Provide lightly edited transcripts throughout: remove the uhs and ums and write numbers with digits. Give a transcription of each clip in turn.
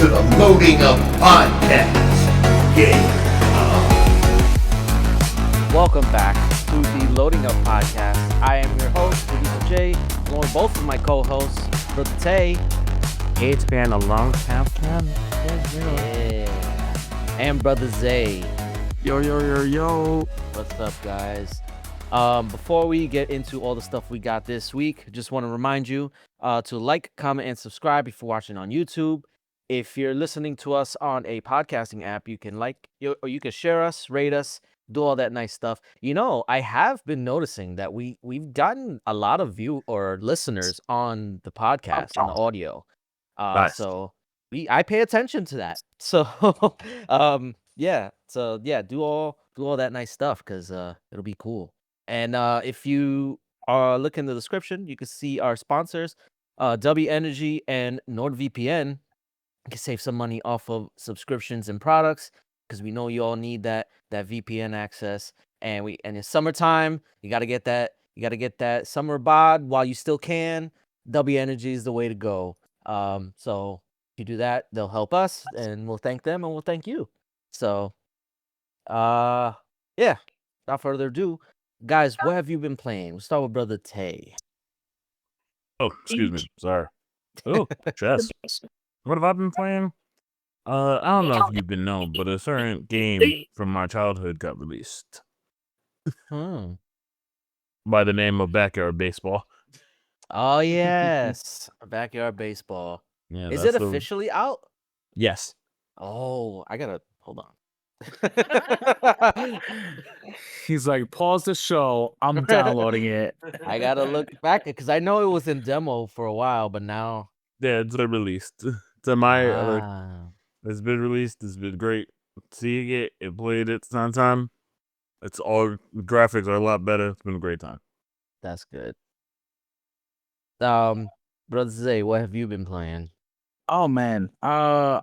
to the Loading Up Podcast. Yeah. Welcome back to the Loading Up Podcast. I am your host, Producer Jay, along with both of my co-hosts, Brother Tay. It's been a long time coming. Yeah. And Brother Zay. Yo. What's up, guys? Before we get into all the stuff we got this week, just want to remind you to like, comment, and subscribe if you're watching on YouTube. If you're listening to us on a podcasting app, you can or you can share us, rate us, do all that nice stuff. You know, I have been noticing that we've gotten a lot of listeners on the podcast on the audio. Nice. So I pay attention to that. So do all that nice stuff because it'll be cool. And if you look in the description, you can see our sponsors, W Energy and NordVPN. You can save some money off of subscriptions and products because we know you all need that VPN access. And it's summertime. You gotta get that summer bod while you still can. W Energy is the way to go. So if you do that, they'll help us, and we'll thank them, and we'll thank you. So, without further ado, guys, what have you been playing? We'll start with Brother Tay. Oh, excuse me. Sorry. Oh, chess. What have I been playing? I don't know if you've been known, but a certain game from my childhood got released by the name of Backyard Baseball. Oh yes, Backyard Baseball. Yeah, is it officially out? Yes. Oh, I gotta hold on. He's like, pause the show. I'm downloading it. I gotta look back because I know it was in demo for a while, but now it's been released. It's been released. It's been great seeing it. It played it sometime. It's all the graphics are a lot better. It's been a great time. That's good. Brother Zay, what have you been playing? Oh man, I've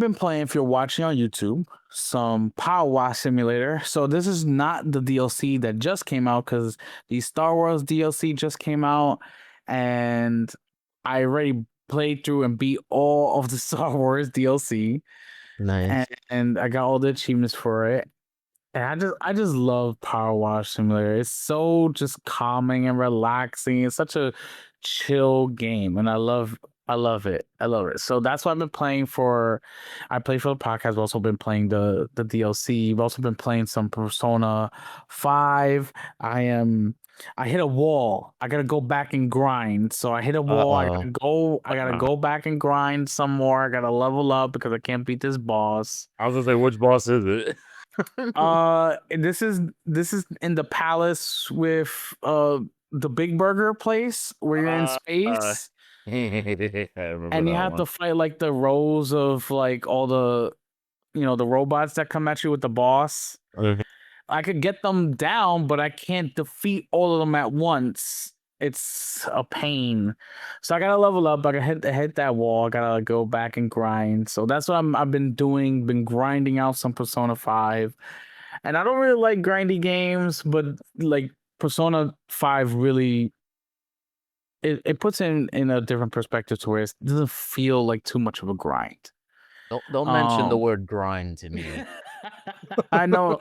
been playing, if you're watching on YouTube, some Power Wash Simulator. So this is not the DLC that just came out because the Star Wars DLC just came out, and I already played through and beat all of the Star Wars DLC. Nice. And I got all the achievements for it. And I just love Power Wash Simulator. It's so just calming and relaxing. It's such a chill game, and I love it. So that's what I've been playing for. I play for the podcast. I've also been playing the DLC. I've also been playing some Persona 5. I hit a wall. I gotta go back and grind. So I hit a wall. I gotta go back and grind some more. I gotta level up because I can't beat this boss. I was gonna say, which boss is it? This is in the palace with the Big Burger place where you're in space. And you have to fight like the rows of like all the the robots that come at you with the boss. Okay. I could get them down, but I can't defeat all of them at once. It's a pain. So I gotta level up. I gotta hit that wall. I gotta go back and grind. So that's what I've been doing. Been grinding out some Persona 5. And I don't really like grindy games, but like Persona 5 really it puts in a different perspective to where it doesn't feel like too much of a grind. Don't mention the word grind to me. I know.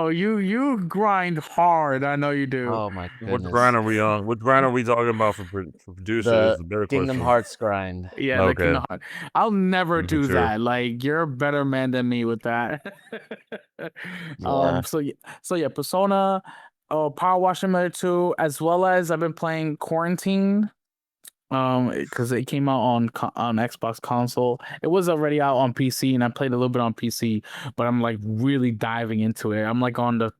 You grind hard. I know you do. Oh my goodness. Which grind are we on? Which grind are we talking about for producers? The Kingdom Hearts grind. Yeah, okay. The Kingdom Hearts. I'll never do that. Like, you're a better man than me with that. Yeah. So yeah, Persona, Power Wash Simulator 2, as well as I've been playing Quarantine. Because it came out on Xbox console. It was already out on PC, and I played a little bit on PC, but I'm like really diving into it. I'm like on the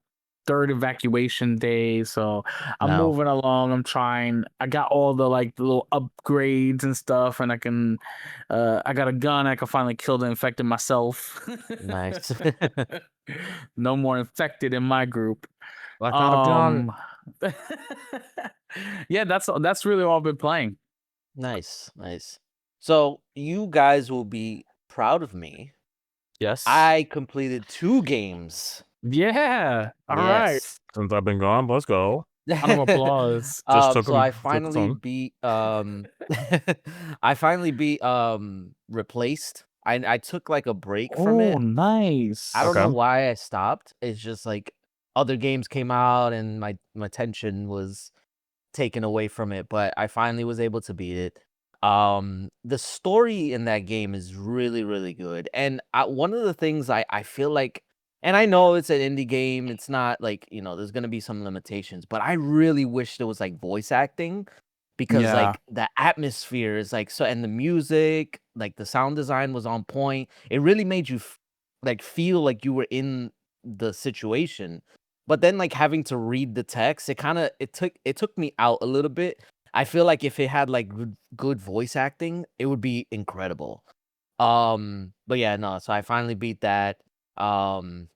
3rd evacuation day, so I'm moving along. I'm trying. I got all the like little upgrades and stuff, and I got a gun. I can finally kill the infected myself. Nice. No more infected in my group. I got a gun. Yeah, that's really all I've been playing. Nice. So you guys will be proud of me. Yes. I completed 2 games. Yeah. All right. Since I've been gone, let's go. Round of applause. Just took So him. I Took his finally own. beat I finally beat Replaced. I took like a break from it. Oh, nice. I don't know Okay. why I stopped. It's just like other games came out and my attention was taken away from it, but I finally was able to beat it. The story in that game is really, really good. And one of the things I feel like, and I know it's an indie game, it's not like, there's going to be some limitations, but I really wish there was like voice acting because Yeah. like the atmosphere is like so, and the music, like the sound design was on point. It really made you like feel like you were in the situation. But then like having to read the text, it took me out a little bit. I feel like if it had like good voice acting, it would be incredible. But yeah, no, so I finally beat that. Um,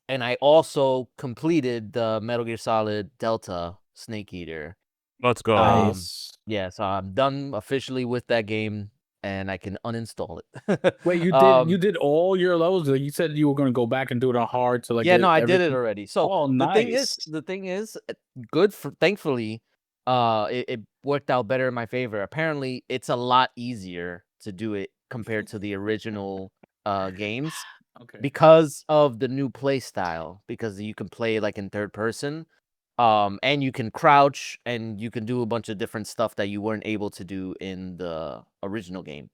and I also completed the Metal Gear Solid Delta Snake Eater. Let's go. Nice. Yeah, so I'm done officially with that game and I can uninstall it. Wait, you did all your levels? Like, you said you were going to go back and do it on hard to like Yeah, get no, I did it everything. already. So Oh, nice. the thing is, good for thankfully, it worked out better in my favor. Apparently, it's a lot easier to do it compared to the original games Okay. because of the new play style. Because you can play like in third person, and you can crouch and you can do a bunch of different stuff that you weren't able to do in the original game.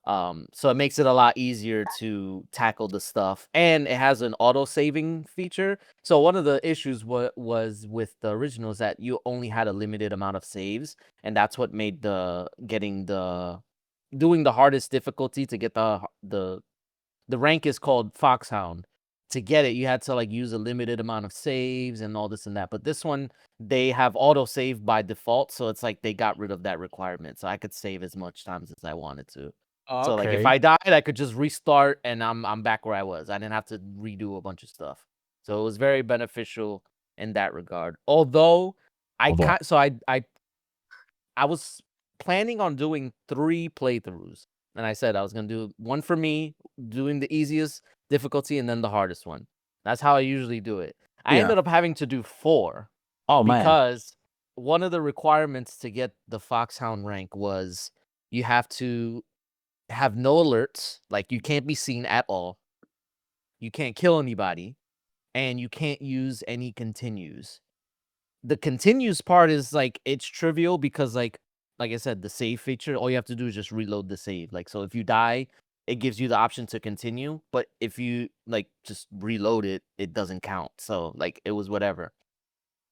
So it makes it a lot easier to tackle the stuff, and it has an auto saving feature. So one of the issues was with the original is that you only had a limited amount of saves, and that's what made doing the hardest difficulty to get the rank is called Foxhound. To get it, you had to like use a limited amount of saves and all this and that. But this one, they have auto save by default, so it's like they got rid of that requirement, so I could save as much times as I wanted to. So like if Okay. I died, I could just restart and I'm back where I was. I didn't have to redo a bunch of stuff. So it was very beneficial in that regard. Although I was planning on doing 3 playthroughs. And I said I was going to do one for me, doing the easiest difficulty and then the hardest one. That's how I usually do it. I Yeah. ended up having to do 4 Oh, man. because one of the requirements to get the Foxhound rank was you have to have no alerts, like you can't be seen at all. You can't kill anybody, and you can't use any continues. The continues part is like it's trivial because like I said, the save feature, all you have to do is just reload the save. Like so if you die, it gives you the option to continue, but if you like just reload it, it doesn't count. So like it was whatever.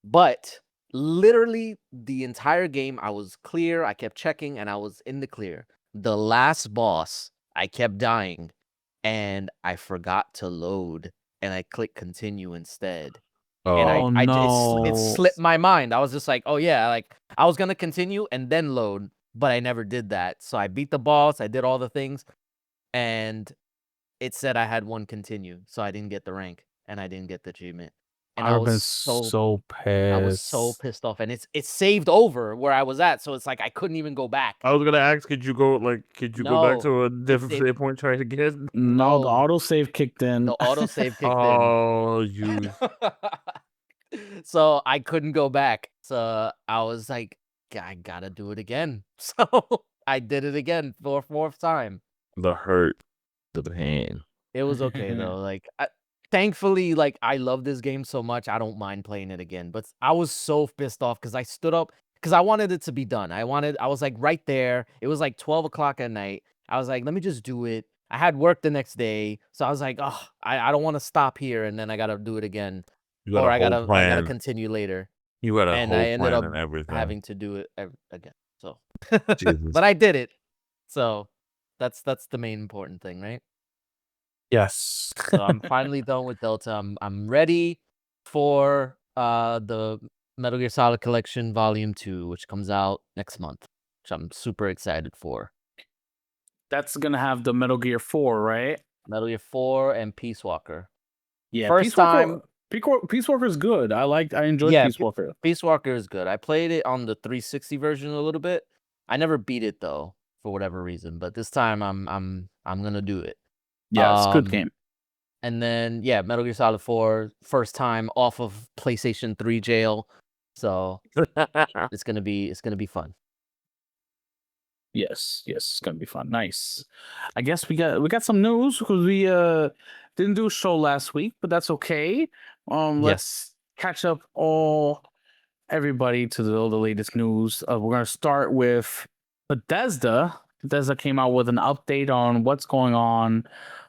But literally the entire game, I was clear. I kept checking and I was in the clear. The last boss, I kept dying and I forgot to load and I clicked continue instead. And Oh, it no. slipped my mind. I was just like, oh yeah, like I was gonna continue and then load, but I never did that. So I beat the boss, I did all the things, and it said I had one continue, so I didn't get the rank and I didn't get the achievement. And I would have been so I was so pissed. pissed off, and it's saved over where I was at, so it's like I couldn't even go back. I was gonna ask, could you go back No, to a different it- save point, try it again? No, the No. autosave kicked in. The autosave kicked Oh, you. in. So I couldn't go back. So I was like, I gotta do it again. So I did it again for a 4th time. The hurt, the pain. It was okay though. Like thankfully, like I love this game so much, I don't mind playing it again. But I was so pissed off because I stood up because I wanted it to be done. I was like right there. It was like 12 o'clock at night. I was like, let me just do it. I had work the next day, so I was like, oh, I don't want to stop here and then I gotta do it again, You got or a I whole gotta plan. continue later. You got a And whole I ended plan up and everything. having to do it again. So, Jesus. but I did it. So that's the main important thing, right? Yes. So I'm finally done with Delta. I'm ready for the Metal Gear Solid Collection Volume 2, which comes out next month, which I'm super excited for. That's gonna have the Metal Gear 4, right? Metal Gear 4 and Peace Walker. Yeah. First time. Peace Walker is good. I enjoyed Yeah, Peace Walker. Peace Walker is good. I played it on the 360 version a little bit. I never beat it though, for whatever reason. But this time I'm gonna do it. Yeah, it's a good game. And then, yeah, Metal Gear Solid 4, first time off of PlayStation 3 jail. So it's gonna be fun. Yes, it's gonna be fun. Nice. I guess we got some news because we didn't do a show last week, but that's okay. Let's catch up everybody to all the latest news. We're gonna start with Bethesda. Bethesda came out with an update on what's going on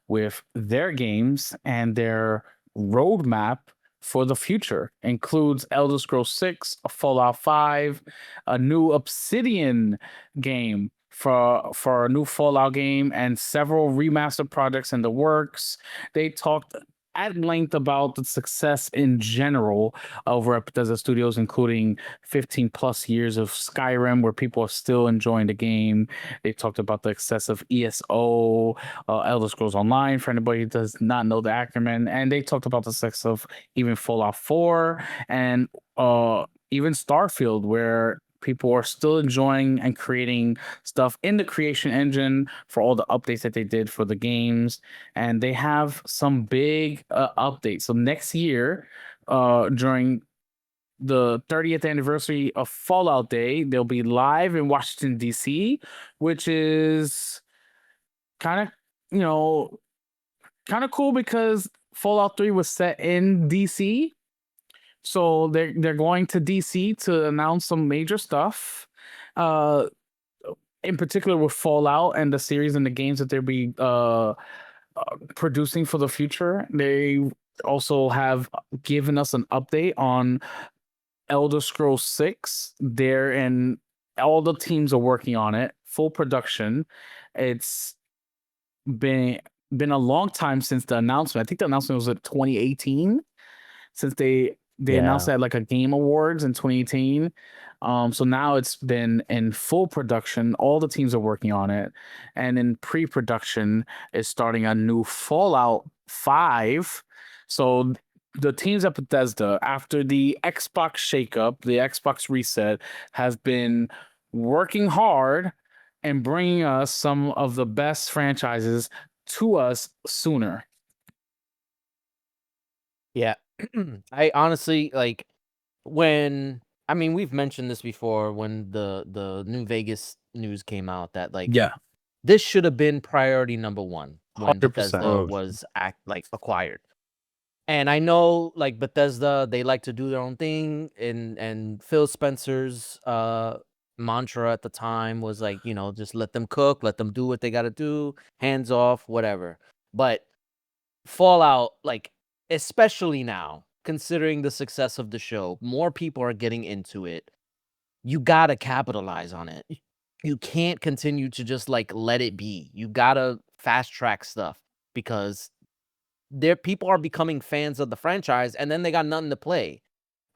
with their games, and their roadmap for the future includes Elder Scrolls 6, a Fallout 5, a new Obsidian game for a new Fallout game, and several remaster projects in the works. They talked at length about the success in general over at Bethesda Studios, including 15 plus years of Skyrim, where people are still enjoying the game. They talked about the success of ESO, Elder Scrolls Online, for anybody who does not know the acronym. And they talked about the success of even Fallout 4 and even Starfield, where people are still enjoying and creating stuff in the creation engine for all the updates that they did for the games. And they have some big updates. So next year, during the 30th anniversary of Fallout Day, they'll be live in Washington, D.C., which is kind of cool because Fallout 3 was set in DC. So they're going to DC to announce some major stuff. In particular with Fallout and the series and the games that they'll be producing for the future. They also have given us an update on Elder Scrolls 6. They're in all the teams are working on it, full production. It's been a long time since the announcement. I think the announcement was in 2018, since they announced that like a Game Awards in 2018. So now it's been in full production. All the teams are working on it, and in pre-production is starting a new Fallout 5. So the teams at Bethesda, after the Xbox shakeup, the Xbox reset, have been working hard and bringing us some of the best franchises to us sooner. Yeah. I honestly like we've mentioned this before when the New Vegas news came out that this should have been priority number 1 when 100%. Bethesda was acquired. And I know like Bethesda, they like to do their own thing, and Phil Spencer's mantra at the time was like, just let them cook, let them do what they got to do, hands off, whatever. But Fallout, like, especially now, considering the success of the show, more people are getting into it. You gotta capitalize on it. You can't continue to just like let it be. You gotta fast track stuff because people are becoming fans of the franchise, and then they got nothing to play.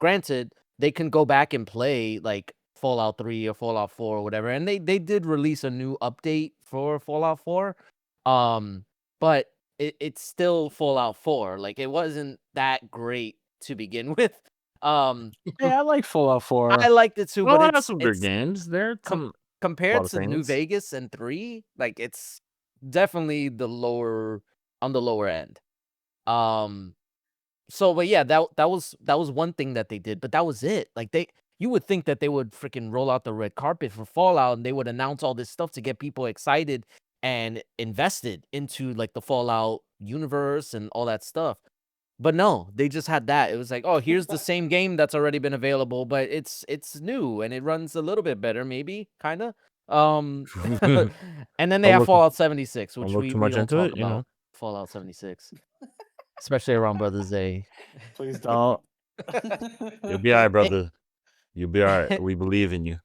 Granted, they can go back and play like Fallout 3 or Fallout 4 or whatever, and they did release a new update for Fallout 4. But it's still Fallout 4. Like it wasn't that great to begin with. Hey, I like Fallout 4. I liked it too, Well, but that's some good it's games. There, compared of to New things. Vegas and 3, like it's definitely on the lower end. So but yeah, that was one thing that they did, but that was it. Like you would think that they would freaking roll out the red carpet for Fallout, and they would announce all this stuff to get people excited and invested into like the Fallout universe and all that stuff. But no, they just had that. It was like, oh, here's the same game that's already been available, but it's new and it runs a little bit better, maybe, kind of. And then they Don't have look- Fallout 76, which don't look we too much don't into talk it, you about. know. Fallout 76, especially around Brother Zay. Please don't. You'll be all right, brother. You'll be all right. We believe in you.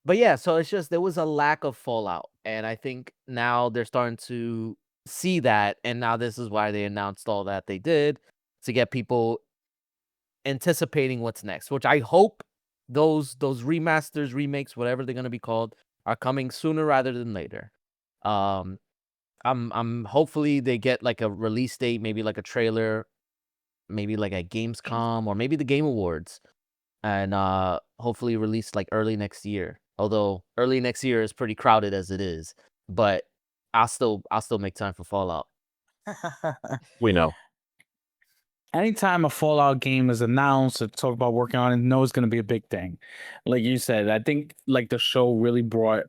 But yeah, so it's just there was a lack of Fallout, and I think now they're starting to see that, and now this is why they announced all that they did to get people anticipating what's next, which I hope those remasters, remakes, whatever they're gonna be called, are coming sooner rather than later. I'm hopefully they get like a release date, maybe like a trailer, maybe like at Gamescom or maybe the Game Awards, and hopefully release like early next year. Although early next year is pretty crowded as it is, but I'll still make time for Fallout. We know. anytime a Fallout game is announced or talk about working on it, know it's going to be a big thing. Like you said, I think like the show really brought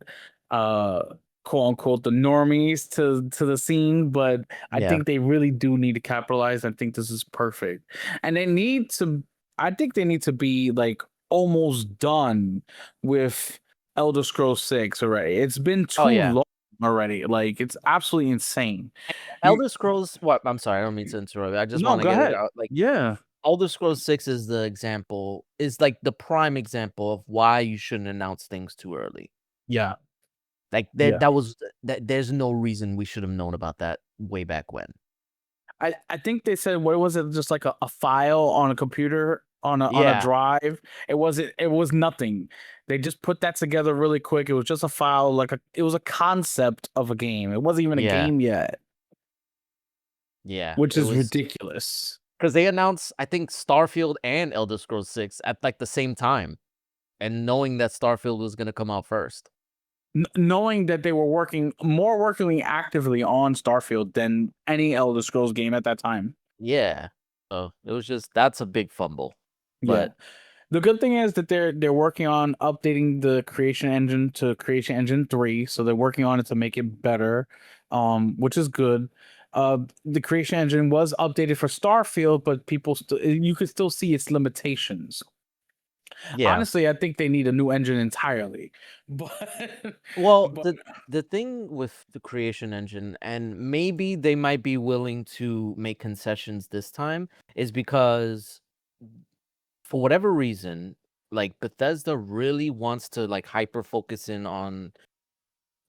uh quote unquote the normies to the scene, but I Yeah. think they really do need to capitalize. I think this is perfect. And they need to I think they need to be like almost done with Elder Scrolls 6 already. It's been too Oh yeah. long already. Like it's absolutely insane. You Elder Scrolls. What? I'm sorry. I don't mean to interrupt. I just no, want to go get it ahead. out. Like Yeah. Elder Scrolls 6 is the example. Is like the prime example of why you shouldn't announce things too early. Yeah. Like Yeah. that was that. There's no reason we should have known about that way back when. I think they said what was it just like a file on a computer on a Yeah. drive. It was nothing. They just put that together really quick. It was just a file it was a concept of a game. It wasn't even a Yeah. game yet, Yeah. which It is was ridiculous. because they announced I think Starfield and Elder Scrolls 6 at like the same time, and knowing that Starfield was gonna come out first. Knowing that they were working actively on Starfield than any Elder Scrolls game at that time. Yeah. So it was just that's a big fumble. Yeah. But The good thing is that they're working on updating the creation engine to creation engine 3, so they're working on it to make it better, which is good. The creation engine was updated for Starfield, but you could still see its limitations. yeah. Honestly, I think they need a new engine entirely. But Well, but the thing with the creation engine, and maybe they might be willing to make concessions this time, is because for whatever reason, like Bethesda really wants to like hyper focus in on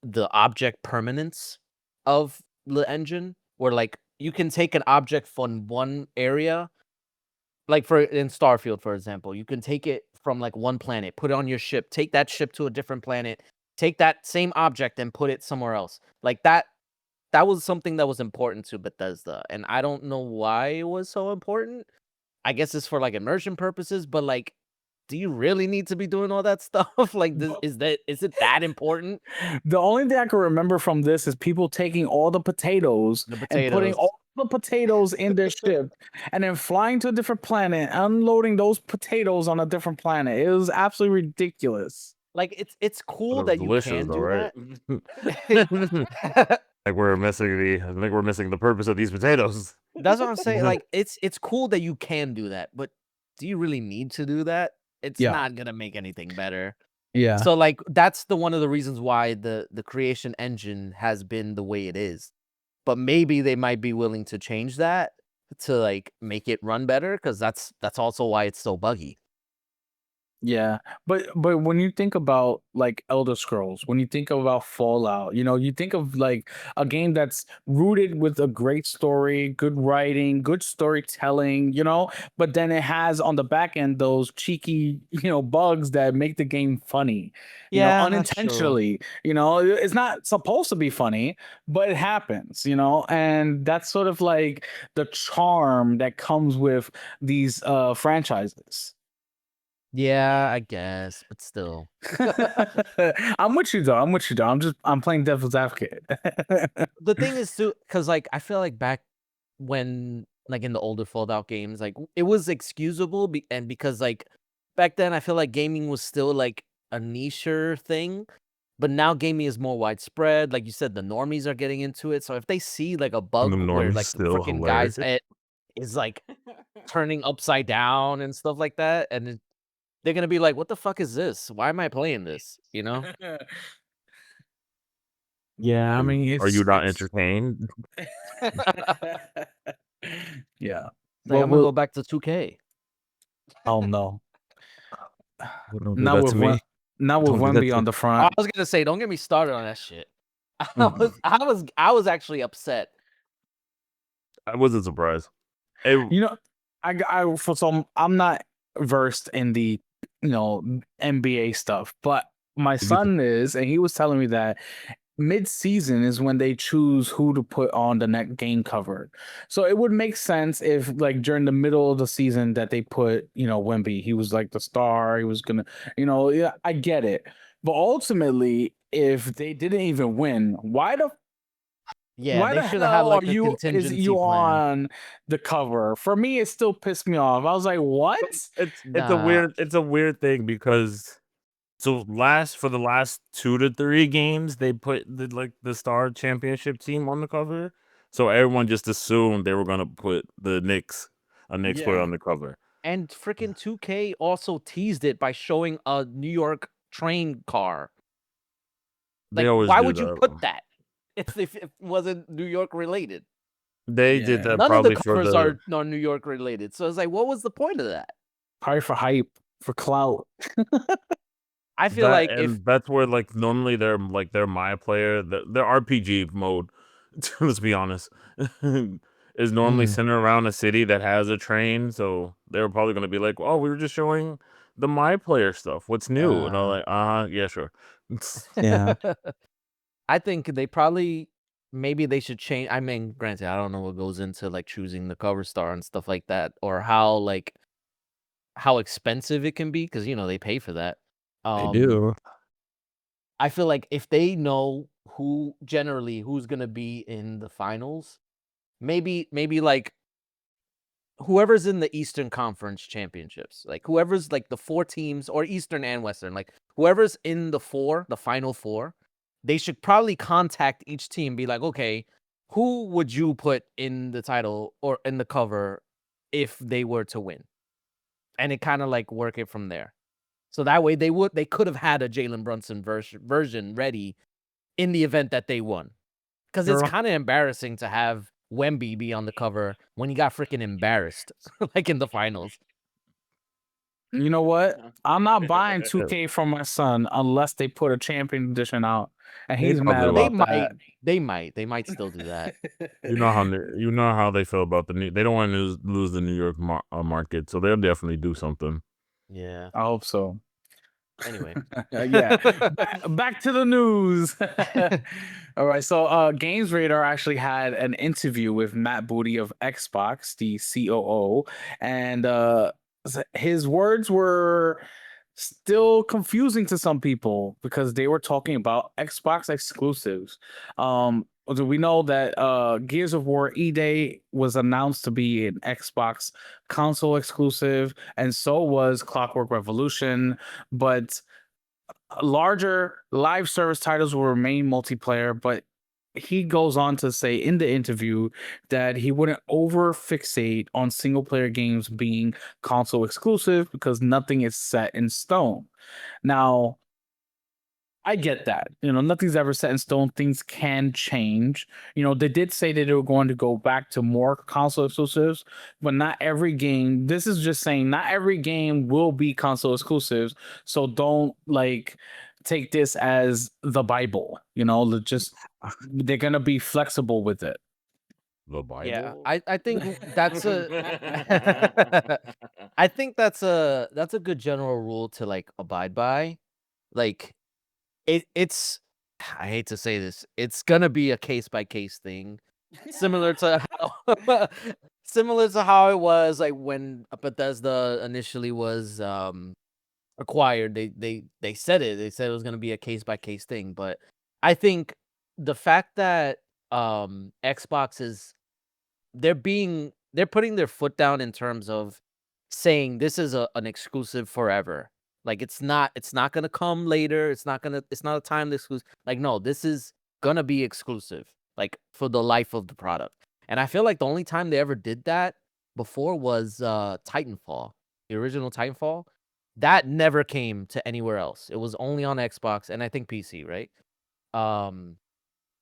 the object permanence of the engine, where like you can take an object from one area, like for in Starfield, for example, you can take it from like one planet, put it on your ship, take that ship to a different planet, take that same object and put it somewhere else. Like that was something that was important to Bethesda, and I don't know why it was so important. I guess it's for like immersion purposes, but like, do you really need to be doing all that stuff? Like, is it that important? the only thing I can remember from this is people taking all the potatoes The and putting potatoes. all the potatoes in their ship and then flying to a different planet, unloading those potatoes on a different planet. It was absolutely ridiculous. Like, it's But cool it was that you delicious, can though, do right? that. I think we're missing the purpose of these potatoes. That's what I'm saying. Like, it's cool that you can do that, but do you really need to do that? It's Yeah. not gonna make anything better. Yeah. So, like, that's one of the reasons why the creation engine has been the way it is. But maybe they might be willing to change that to like make it run better, because that's also why it's so buggy. Yeah, but when you think about like Elder Scrolls, when you think about Fallout, you think of like a game that's rooted with a great story, good writing, good storytelling, but then it has on the back end those cheeky, bugs that make the game funny, Yeah, that's true. unintentionally. It's not supposed to be funny, but it happens, and that's sort of like the charm that comes with these franchises. Yeah, I guess, but still. I'm with you though. I'm playing devil's advocate. The thing is too, because like I feel like back when like in the older Fallout games, like it was excusable, and because like back then I feel like gaming was still like a niche thing, but now gaming is more widespread. Like you said, the normies are getting into it. So if they see like a And bug the where normies like the still freaking guy's hilarious. head is like turning upside down and stuff like that, and they're gonna be like, "What the fuck is this? Why am I playing this?" You know? Yeah, I mean Are you not it's entertained? yeah. Like, Well, I'm gonna go back to 2K. oh no, Don't do not that with to me. not with Don't do that Wemby to on the I front. was gonna say, don't get me started on that shit. Mm. I was actually upset. I wasn't surprised. It, For some, I'm not versed in the NBA stuff, but my Did you th- son is, and he was telling me that mid-season is when they choose who to put on the next game cover. So it would make sense if like during the middle of the season that they put, Wemby. He was like the star. He was gonna, yeah, I get it. But ultimately, if they didn't even win, why the Yeah, Why they the should have had hell like are a you is contingency you plan. on the cover? For me, it still pissed me off. I was like, what? It's Nah. a weird thing because for the last 2 to 3 games they put the Star Championship team on the cover, so everyone just assumed they were gonna put a Knicks player on the cover. And freaking 2K also teased it by showing a New York train car. They Like, always why do would you that. put that if it wasn't New York related? They did Yeah. that None of the probably for covers the are New York related. So it's like, what was the point of that? Probably for hype, for clout. I feel like if that's where normally they're my player, their RPG mode, let's be honest, is normally centered around a city that has a train. So they were probably gonna be like, "Oh, we were just showing the my player stuff. What's new?" And I'm like, yeah, sure." Yeah. I think they probably maybe they should change. I mean, granted, I don't know what goes into like choosing the cover star and stuff like that, or how expensive it can be because they pay for that. They do. I feel like if they know who's gonna be in the finals, maybe like whoever's in the Eastern Conference Championships, like whoever's like the 4 teams or Eastern and Western, like whoever's in the final four, they should probably contact each team, be like, okay, who would you put in the title or in the cover if they were to win? And it kind of like work it from there. So that way they could have had a Jalen Brunson version ready in the event that they won. Because it's Girl. kind of embarrassing to have Wemby be on the cover when he got freaking embarrassed, like in the finals. You know what? I'm not buying 2K for my son unless they put a champion edition out, and They he's mad probably about will. that. They might still do that. You know how they feel about they don't want to lose the New York market, so they'll definitely do something. Yeah. I hope so. Anyway. Yeah. Back to the news. All right. So Games Radar actually had an interview with Matt Booty of Xbox, the COO, and his words were still confusing to some people because they were talking about Xbox exclusives. We know that Gears of War E-Day was announced to be an Xbox console exclusive, and so was Clockwork Revolution, but larger live service titles will remain multiplayer. But he goes on to say in the interview that he wouldn't over fixate on single player games being console exclusive because nothing is set in stone. Now, I get that. Nothing's ever set in stone. Things can change. They did say that they were going to go back to more console exclusives, but not every game. This is just saying not every game will be console exclusives. So don't take this as the Bible. Just they're gonna be flexible with it. The Bible. Yeah, I think that's I think that's a good general rule to like abide by. Like it's I hate to say this, it's gonna be a case by case thing. Similar to how similar to how it was like when Bethesda initially was acquired. They said it. They said it was gonna be a case by case thing. But I think the fact that Xbox is they're putting their foot down in terms of saying this is an exclusive forever. Like it's not gonna come later. It's not a timed exclusive. Like no, this is gonna be exclusive. Like for the life of the product. And I feel like the only time they ever did that before was Titanfall, the original Titanfall. That never came to anywhere else. It was only on Xbox and I think PC, right? Um,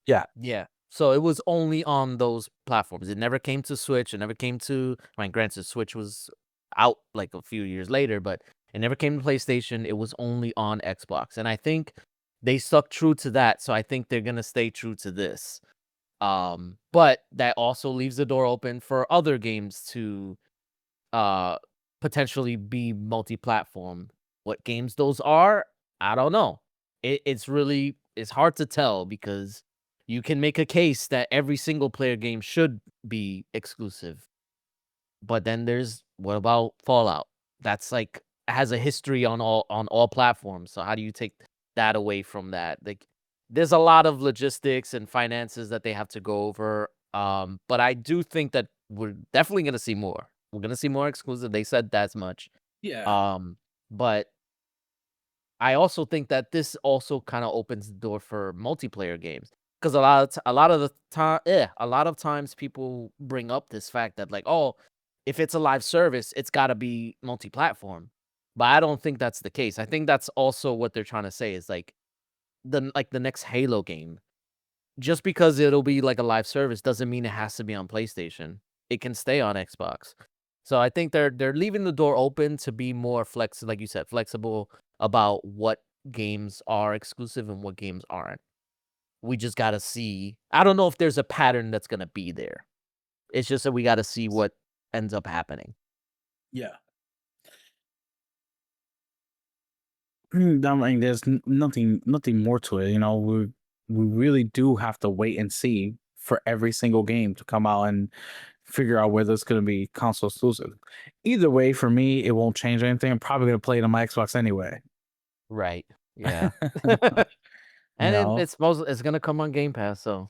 yeah. So it was only on those platforms. It never came to Switch. It never came to. I mean, granted, Switch was out like a few years later, but it never came to PlayStation. It was only on Xbox, and I think they stuck true to that. So I think they're gonna stay true to this. But that also leaves the door open for other games to uh potentially be multi-platform. What games those are, I don't know. It's hard to tell because you can make a case that every single player game should be exclusive. But then there's what about Fallout? That's like has a history on all platforms. So how do you take that away from that? Like there's a lot of logistics and finances that they have to go over. But I do think that we're definitely gonna see more. We're gonna see more exclusive. They said that's much. Yeah. But I also think that this also kind of opens the door for multiplayer games because a lot of the time, a lot of times people bring up this fact that like, oh, if it's a live service, it's got to be multi-platform. But I don't think that's the case. I think that's also what they're trying to say is like the next Halo game. Just because it'll be like a live service doesn't mean it has to be on PlayStation. It can stay on Xbox. So I think they're leaving the door open to be more like you said, flexible about what games are exclusive and what games aren't. We just gotta see. I don't know if there's a pattern that's gonna be there. It's just that we gotta see what ends up happening. Yeah. I mean, there's nothing more to it. You know, we really do have to wait and see for every single game to come out and figure out whether it's going to be console exclusive. Either way, for me, it won't change anything. I'm probably going to play it on my Xbox anyway. Right. Yeah. You And know? it's gonna come on Game Pass, so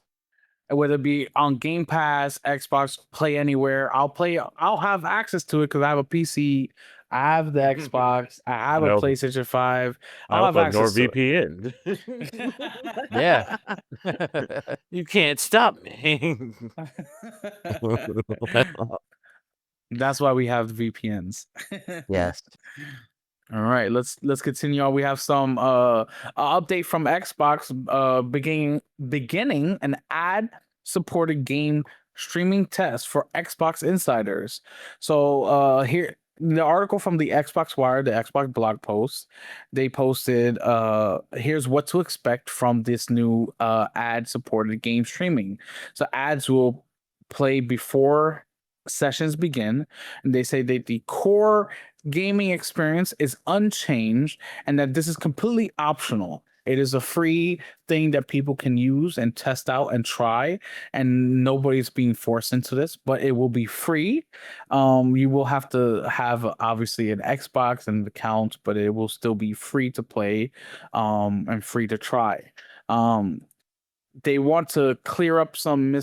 Whether it be on Game Pass, Xbox, Play Anywhere, I'll have access to it because I have a PC, I have the Xbox, I have I a also, PlayStation 5. I I'll have also ignore access to it. VPN. yeah. You can't stop me. That's why we have VPNs. Yes. All right, let's continue on. We have some update from Xbox beginning an ad supported game streaming test for Xbox insiders. So here the article from the Xbox Wire, the Xbox blog post, they posted here's what to expect from this new ad supported game streaming. So ads will play before sessions begin, and they say that the core gaming experience is unchanged and that this is completely optional. It is a free thing that people can use and test out and try, and nobody's being forced into this, but it will be free. You will have to have obviously an Xbox and an account, but it will still be free to play and free to try. They want to clear up some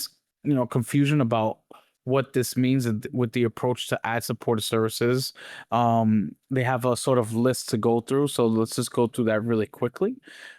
confusion about what this means with the approach to ad supported services. They have a sort of list to go through, so let's just go through that really quickly.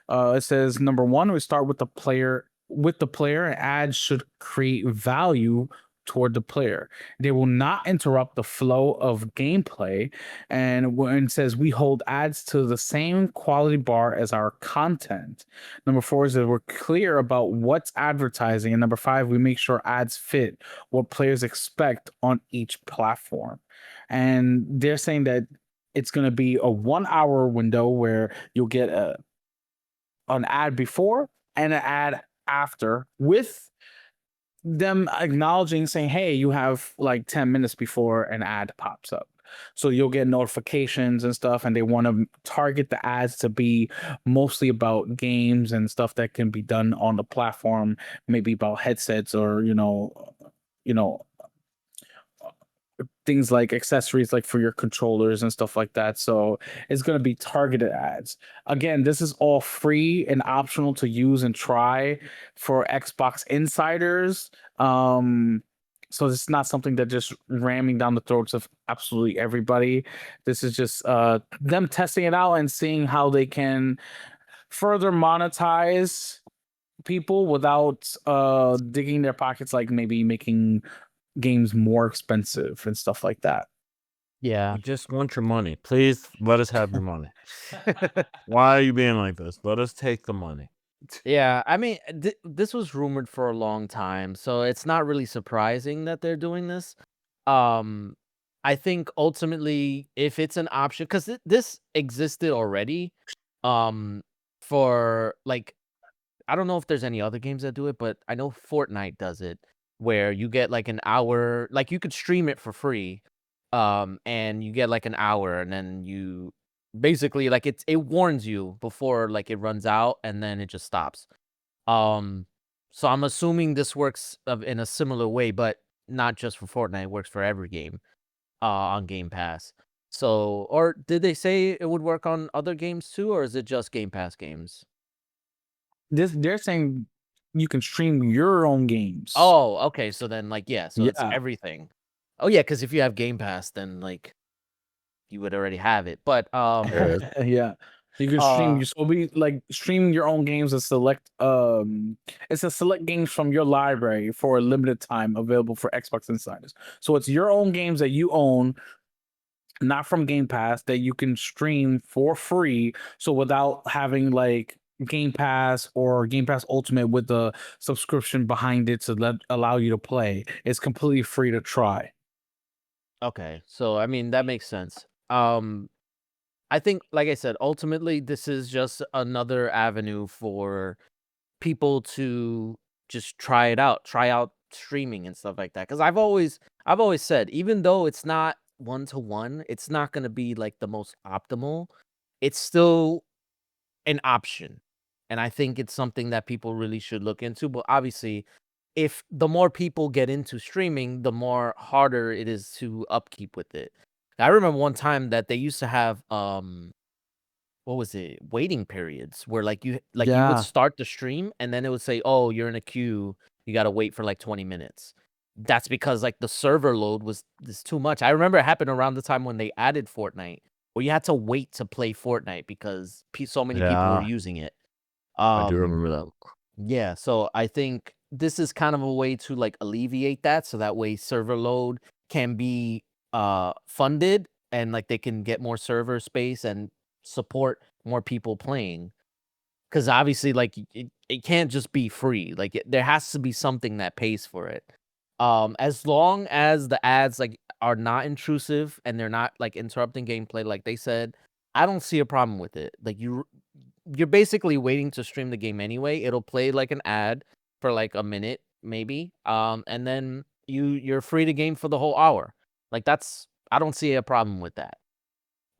It says number one, we start with the player. With the player, ads should create value toward the player. They will not interrupt the flow of gameplay. And when it says we hold ads to the same quality bar as our content. Number four is that we're clear about what's advertising. And number five, we make sure ads fit what players expect on each platform. And they're saying that it's going to be a 1 hour window where you'll get an ad before and an ad after, with them acknowledging, saying, hey, you have like 10 minutes before an ad pops up. So you'll get notifications and stuff, and they want to target the ads to be mostly about games and stuff that can be done on the platform, maybe about headsets or things like accessories like for your controllers and stuff like that. So it's going to be targeted ads. Again, this is all free and optional to use and try for Xbox insiders. So it's not something that just ramming down the throats of absolutely everybody. This is just them testing it out and seeing how they can further monetize people without digging their pockets, like maybe making games more expensive and stuff like that. Yeah. We just want your money. Please let us have your money. Why are you being like this? Let us take the money. Yeah, I mean, this was rumored for a long time, so it's not really surprising that they're doing this. I think ultimately, if it's an option, because this existed already, for like, I don't know if there's any other games that do it, but I know Fortnite does it, where you get like an hour, like you could stream it for free, and you get like an hour, and then you basically like it warns you before like it runs out, and then it just stops. Um, so I'm assuming this works in a similar way, but not just for Fortnite. It works for every game on Game Pass. So, or did they say it would work on other games too, or is it just Game Pass games? they're saying you can stream your own games. Oh, okay. So then, like, yeah. So it's Yeah. everything. Oh yeah, because if you have Game Pass, then like you would already have it. But Yeah. You can stream you so be like stream your own games and select it's a select games from your library for a limited time available for Xbox Insiders. So it's your own games that you own, not from Game Pass, that you can stream for free. So without having like Game Pass or Game Pass Ultimate with the subscription behind it to allow you to play, it's completely free to try. okay, so I mean that makes sense. I think, like I said, ultimately this is just another avenue for people to just try it out, try out streaming and stuff like that. Because I've always said, even though it's not 1-to-1, it's not gonna be like the most optimal. It's still an option, and I think it's something that people really should look into. But obviously, if the more people get into streaming, the more harder it is to upkeep with it. I remember one time that they used to have what was it, waiting periods where you would Yeah. start the stream and then it would say, oh, you're in a queue, you got to wait for like 20 minutes. That's because like the server load was too much. I remember it happened around the time when they added Fortnite, where you had to wait to play Fortnite because so many people were Yeah. using it. I do remember that. Yeah, so I think this is kind of a way to like alleviate that, so that way server load can be funded and like they can get more server space and support more people playing. Because obviously, like it can't just be free. Like there has to be something that pays for it. As long as the ads like are not intrusive and they're not like interrupting gameplay, like they said, I don't see a problem with it. Like you're basically waiting to stream the game anyway. It'll play like an ad for like a minute, maybe. And then you're free to game for the whole hour. Like I don't see a problem with that.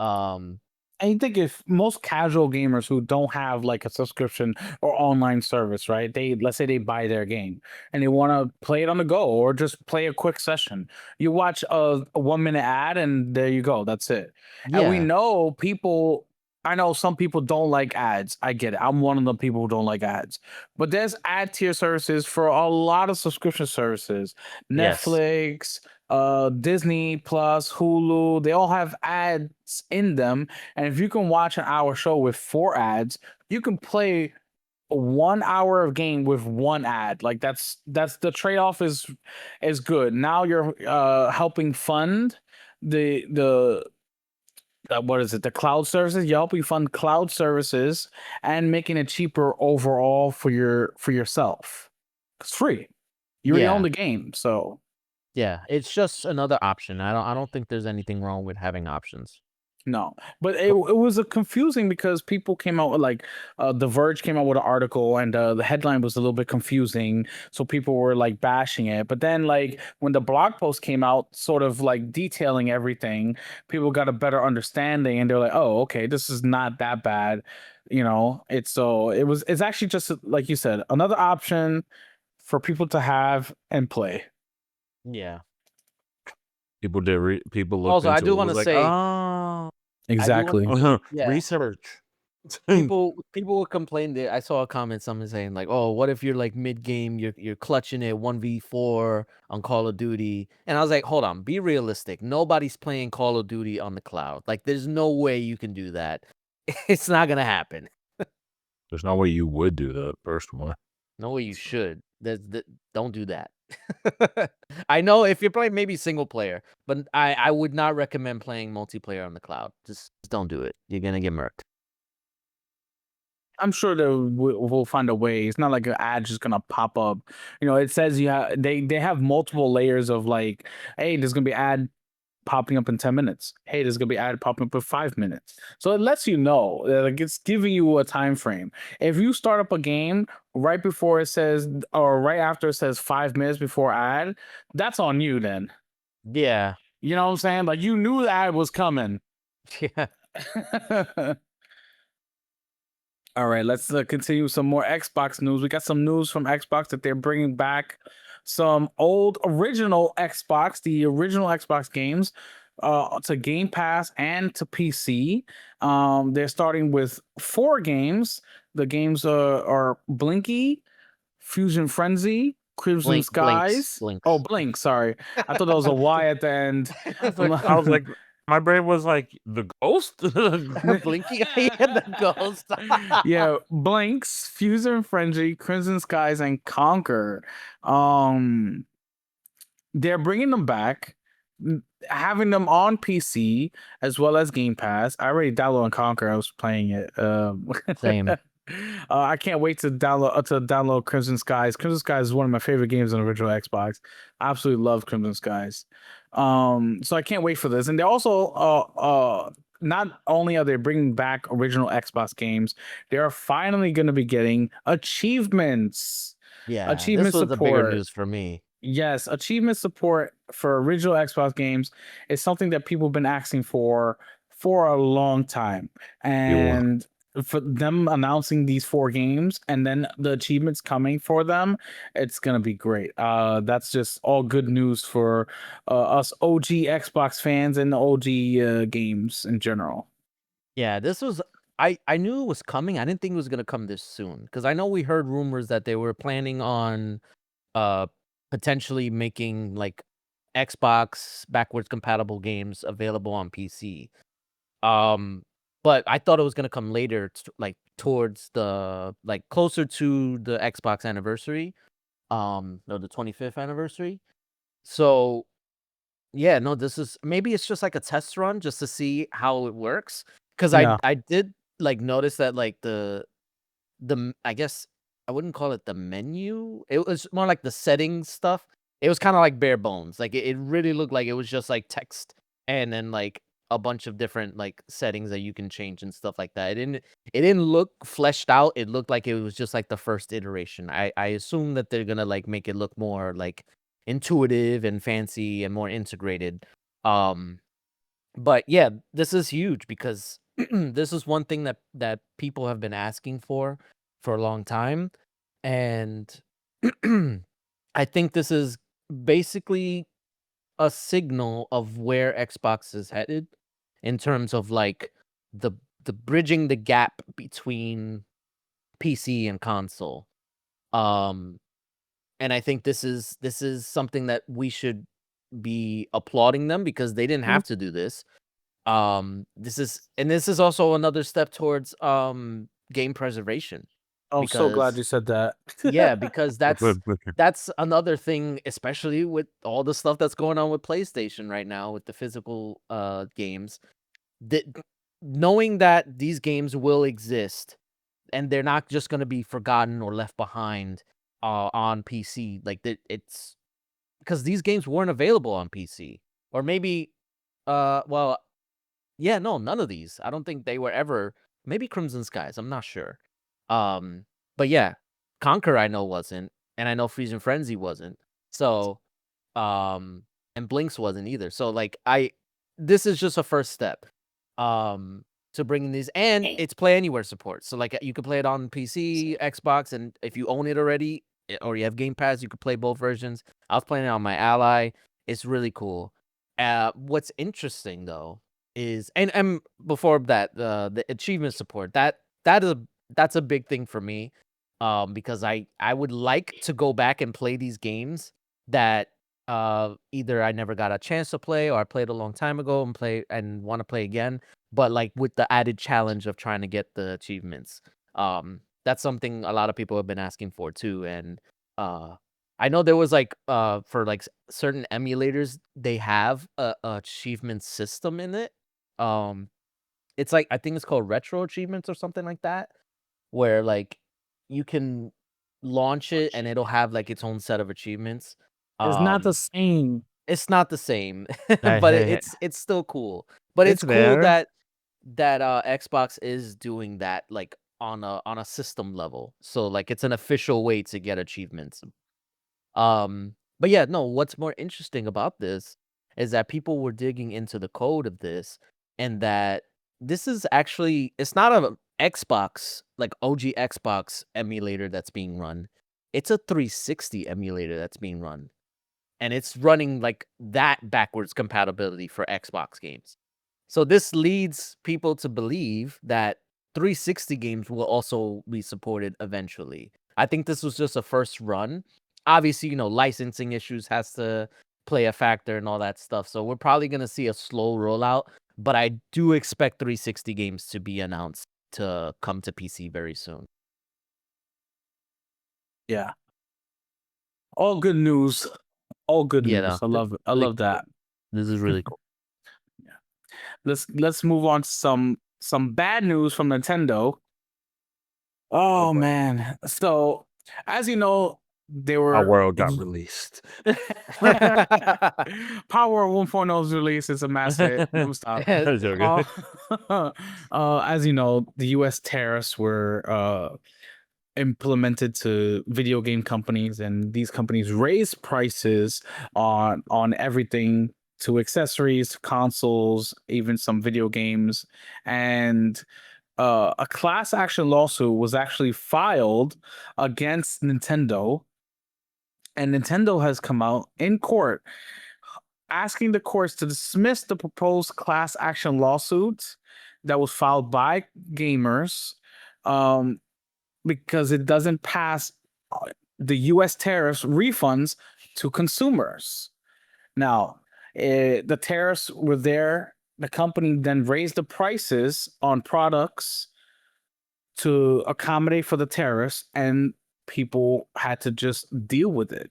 I think if most casual gamers who don't have like a subscription or online service, right? Let's say they buy their game and they want to play it on the go or just play a quick session. You watch a 1 minute ad and there you go. That's it. And we Yeah. know people. I know some people don't like ads. I get it. I'm one of the people who don't like ads. But there's ad tier services for a lot of subscription services. Yes. Netflix, Disney Plus, Hulu, they all have ads in them. And if you can watch an hour show with 4 ads, you can play 1 hour of game with 1 ad. Like that's the trade-off is good. Now you're helping fund the what is it? The cloud services. You're helping fund cloud services and making it cheaper overall for yourself. It's free. You already own Yeah. the game, so Yeah. It's just another option. I don't think there's anything wrong with having options. no, but it was a confusing because people came out with like The Verge came out with an article and the headline was a little bit confusing, so people were like bashing it. But then like when the blog post came out, sort of like detailing everything, people got a better understanding and they're like, oh, okay, this is not that bad, it's actually just like you said, another option for people to have and play. Yeah. People people looked Also, I into do it. want Was to like, say, oh, Exactly. yeah, research. people will complain that I saw a comment, someone saying like, "Oh, what if you're like mid game, you're clutching it 1v4 on Call of Duty?" And I was like, "Hold on, be realistic. Nobody's playing Call of Duty on the cloud. Like, there's no way you can do that. It's not gonna happen. There's no way you would do that, first one. No way you should. Don't do that." I know if you're playing maybe single player, but I would not recommend playing multiplayer on the cloud. Just don't do it. You're gonna get murked. I'm sure we'll find a way. It's not like an ad just gonna pop up. It says they have multiple layers of like, hey, there's gonna be ad popping up in 10 minutes. Hey, there's gonna be ad popping up in 5 minutes. So it lets you know, like it's giving you a time frame. If you start up a game right before it says, or right after it says 5 minutes before ad, that's on you then. Yeah. You know what I'm saying? Like you knew the ad was coming. Yeah. All right, let's continue some more Xbox news. We got some news from Xbox that they're bringing back some old original Xbox, the original Xbox games. to Game Pass and to PC. They're starting with 4 games. The games are Blinky, Fusion Frenzy, Crimson Skies. Oh, Blinks. Blink. Sorry, I thought that was a Y at the end. I was like, my brain was like, the ghost. Blinky, yeah, the ghost. Yeah, Blinks, Fusion Frenzy, Crimson Skies, and Conquer. They're bringing them back, having them on PC as well as Game Pass. I already downloaded Conquer. I was playing it. Same. I can't wait to download Crimson Skies. Crimson Skies is one of my favorite games on the original Xbox. I absolutely love Crimson Skies. So I can't wait for this. And they're also not only are they bringing back original Xbox games, they are finally going to be getting achievements. Yeah, Achievement this was the bigger support. news for me. Yes, achievement support for original Xbox games is something that people have been asking for a long time. And for them announcing these 4 games and then the achievements coming for them, it's gonna be great. That's just all good news for us OG Xbox fans and the OG games in general. Yeah, this was I knew it was coming. I didn't think it was gonna come this soon because I know we heard rumors that they were planning on uh potentially making like Xbox backwards compatible games available on PC. But I thought it was gonna come later, like towards the like closer to the Xbox anniversary, no, the 25th anniversary. So yeah, no, this is maybe it's just like a test run just to see how it works. Because Yeah. I did like notice that like I guess I wouldn't call it the menu. It was more like the settings stuff. It was kind of like bare bones. Like it really looked like it was just like text and then like a bunch of different like settings that you can change and stuff like that. It didn't look fleshed out. It looked like it was just like the first iteration. I assume that they're gonna like make it look more like intuitive and fancy and more integrated. Um but yeah, this is huge because this is one thing that people have been asking for a long time, and I think this is basically a signal of where Xbox is headed in terms of like the bridging the gap between PC and console. Um, and I think this is something that we should be applauding them because they didn't Mhm. have to do this. This is also another step towards game preservation I'm so glad because you said that. yeah, because Good, good. that's another thing, especially with all the stuff that's going on with PlayStation right now with the physical games. That knowing that these games will exist and they're not just going to be forgotten or left behind on PC, like that it's because these games weren't available on PC, or maybe well, yeah, no, none of these. I don't think they were ever. Maybe Crimson Skies. I'm not sure. Um, but yeah, Conquer I know wasn't, and I know Fusion Frenzy wasn't. So, um, and Blinks wasn't either. So like this is just a first step, to bringing these, and it's Play Anywhere support. So like you could play it on PC, Xbox, and if you own it already or you have Game Pass, you could play both versions. I was playing it on my Ally. It's really cool. What's interesting though is and before that the achievement support that's a big thing for me, because I would like to go back and play these games that either I never got a chance to play or I played a long time ago and want to play again, but like with the added challenge of trying to get the achievements. That's something a lot of people have been asking for too, and uh I know there was like for like certain emulators they have a achievement system in it. um, it's like I think it's called retro achievements or something like that, where like you can launch it and it'll have like its own set of achievements. It's not the Um, same. it's not the same, Hey, but hey, hey. it's still cool. But It's it's cool there. that Xbox is doing that like on a system level. So like it's an official way to get achievements. But yeah, no, what's more interesting about this is that people were digging into the code of this and that this is actually it's not a Xbox, like OG Xbox emulator that's being run. It's a 360 emulator that's being run. and it's running like that backwards compatibility for Xbox games. So this leads people to believe that 360 games will also be supported eventually. I think this was just a first run. Obviously, licensing issues has to play a factor and all that stuff. So we're probably going to see a slow rollout, but I do expect 360 games to be announced to come to PC very soon. Yeah. All good news. All good Yeah, news. no, I love it. I really love that. This is really cool. Let's move on to some bad news from Nintendo. Oh boy. man. So as you know, they were Our world got released. Power 1.0 was released. It's a mass hit. Don't stop. I'm joking. As you know, the US tariffs were implemented to video game companies, and these companies raised prices on everything, to accessories, to consoles, even some video games. And a class action lawsuit was actually filed against Nintendo, and Nintendo has come out in court asking the courts to dismiss the proposed class action lawsuit that was filed by gamers, because it doesn't pass the US tariffs refunds to consumers. Now, the tariffs were there. The company then raised the prices on products to accommodate for the tariffs, and people had to just deal with it.